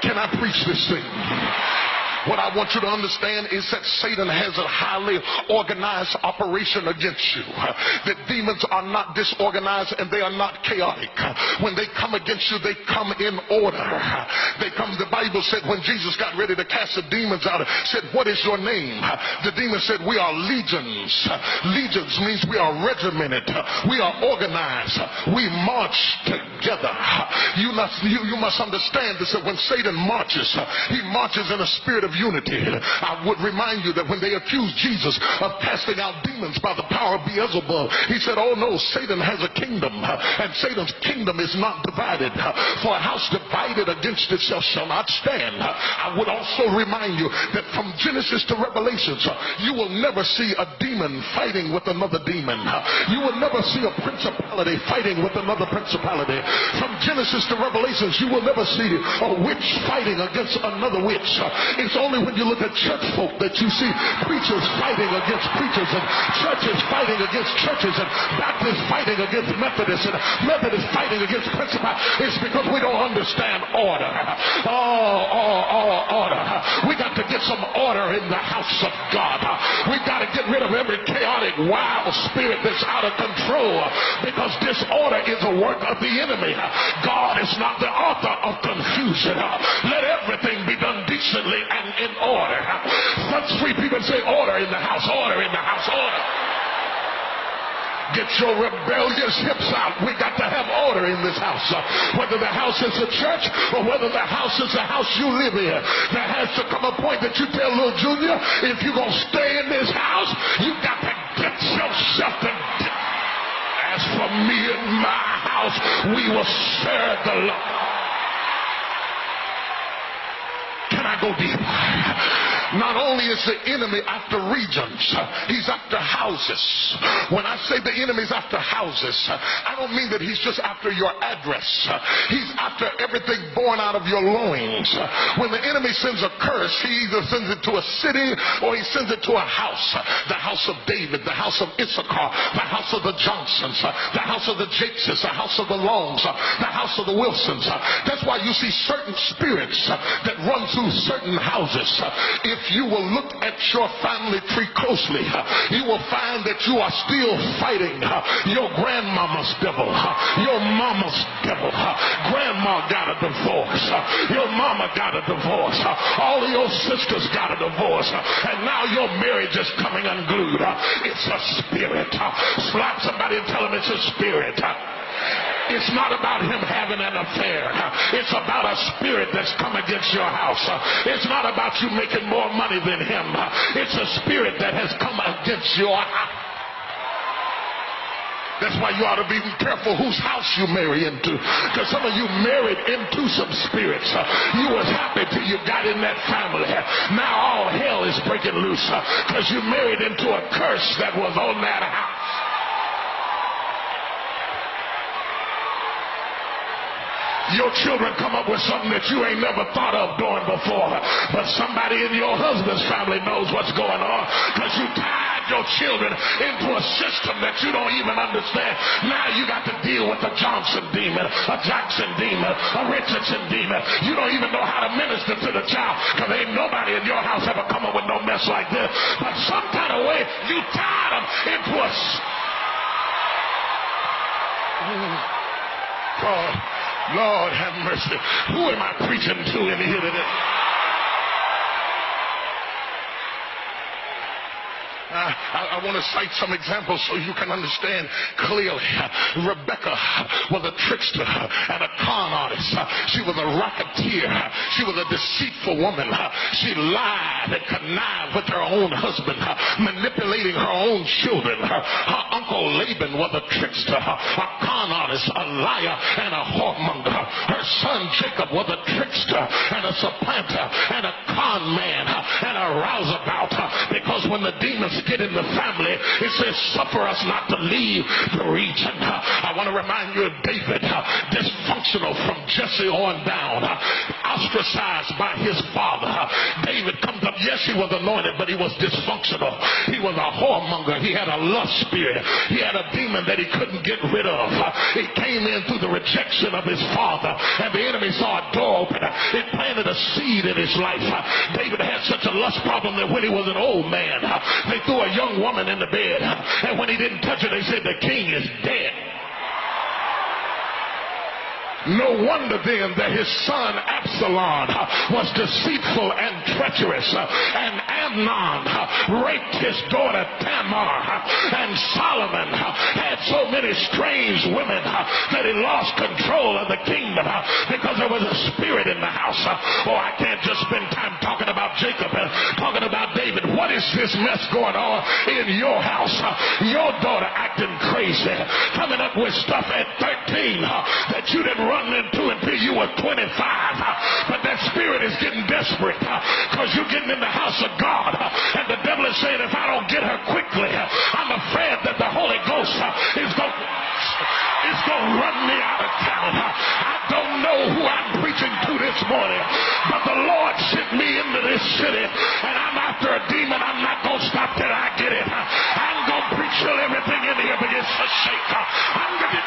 Can I preach this thing? What I want you to understand is that Satan has a highly organized operation against you. That demons are not disorganized and they are not chaotic. When they come against you, they come in order. They come, the Bible said when Jesus got ready to cast the demons out, said, what is your name? The demon said, we are legions. Legions means we are regimented. We are organized. We march together. You must understand this, that when Satan marches, he marches in a spirit of unity. I would remind you that when they accused Jesus of casting out demons by the power of Beelzebub, he said, oh no, Satan has a kingdom, and Satan's kingdom is not divided. For a house divided against itself shall not stand. I would also remind you that from Genesis to Revelations, you will never see a demon fighting with another demon. You will never see a principality fighting with another principality. From Genesis to Revelations, you will never see a witch fighting against another witch. It's only when you look at church folk that you see preachers fighting against preachers, and churches fighting against churches, and Baptists fighting against Methodists, and Methodists fighting against principalities. It's because we don't understand order. Order. We got to get some order in the house of God. We got to get rid of every chaotic, wild spirit that's out of control, because disorder is a work of the enemy. God is not the author of confusion. Let everything be done decently and in order. Let's three people say order in the house, order in the house, order. Get your rebellious hips out. We got to have order in this house. Whether the house is a church or whether the house is a house you live in, there has to come a point that you tell little Junior, if you're going to stay in this house, you got to get yourself together. As for me and my house, we will serve the Lord. Can I go deeper? Not only is the enemy after regions, he's after houses. When I say the enemy's after houses, I don't mean that he's just after your address. He's after everything born out of your loins. When the enemy sends a curse, he either sends it to a city or he sends it to a house. The house of David, the house of Issachar, the house of the Johnsons, the house of the Jakeses, the house of the Longs, the house of the Wilsons. That's why you see certain spirits that run through certain houses. If you will look at your family tree closely, you will find that you are still fighting your grandmama's devil, your mama's devil. Grandma got a divorce, your mama got a divorce, all of your sisters got a divorce, and now your marriage is coming unglued. It's a spirit. Slap somebody and tell them it's a spirit. It's not about him having an affair. It's about a spirit that's come against your house. It's not about you making more money than him. It's a spirit that has come against your house. That's why you ought to be careful whose house you marry into. Because some of you married into some spirits. You was happy till you got in that family. Now all hell is breaking loose because you married into a curse that was on that house. Your children come up with something that you ain't never thought of doing before. But somebody in your husband's family knows what's going on because you tied your children into a system that you don't even understand. Now you got to deal with a Johnson demon, a Jackson demon, a Richardson demon. You don't even know how to minister to the child because ain't nobody in your house ever come up with no mess like this. But some kind of way you tied them into a... God. Lord have mercy. Who am I preaching to in here today? I want to cite some examples so you can understand clearly. Rebecca was a trickster and a con artist. She was a racketeer. She was a deceitful woman. She lied and connived with her own husband, manipulating her own children. Her uncle Laban was a trickster, a con artist, a liar, and a whoremonger. Her son Jacob was a trickster and a supplanter and a con man and a rouseabout. Because when the demons get in the family, it says suffer us not to leave the region. I want to remind you of David, dysfunctional from Jesse on down. I ostracized by his father. David comes up. Yes, he was anointed, but he was dysfunctional. He was a whoremonger. He had a lust spirit. He had a demon that he couldn't get rid of. It came in through the rejection of his father, and the enemy saw a door open. It planted a seed in his life. David had such a lust problem that when he was an old man, they threw a young woman in the bed, and when he didn't touch her, they said the king is dead. No wonder then that his son Absalom was deceitful and treacherous, and Amnon raped his daughter Tamar, and Solomon had so many strange women that he lost control of the kingdom because there was a spirit in the house. Oh, I can't just spend time talking about Jacob and talking about David. What is this mess going on in your house? Your daughter acting crazy, coming up with stuff at 13 that you didn't run into until you were 25. But that spirit is getting desperate because you're getting in the house of God, and the devil is saying, if I don't get her quickly, I'm afraid that the Holy Ghost is going to run me out of town. I don't know who I'm preaching to this morning, but the Lord sent me into this city, and I'm after a demon. I'm not going to stop till I get it. I'm going to preach till everything in here begins to shake. I'm going to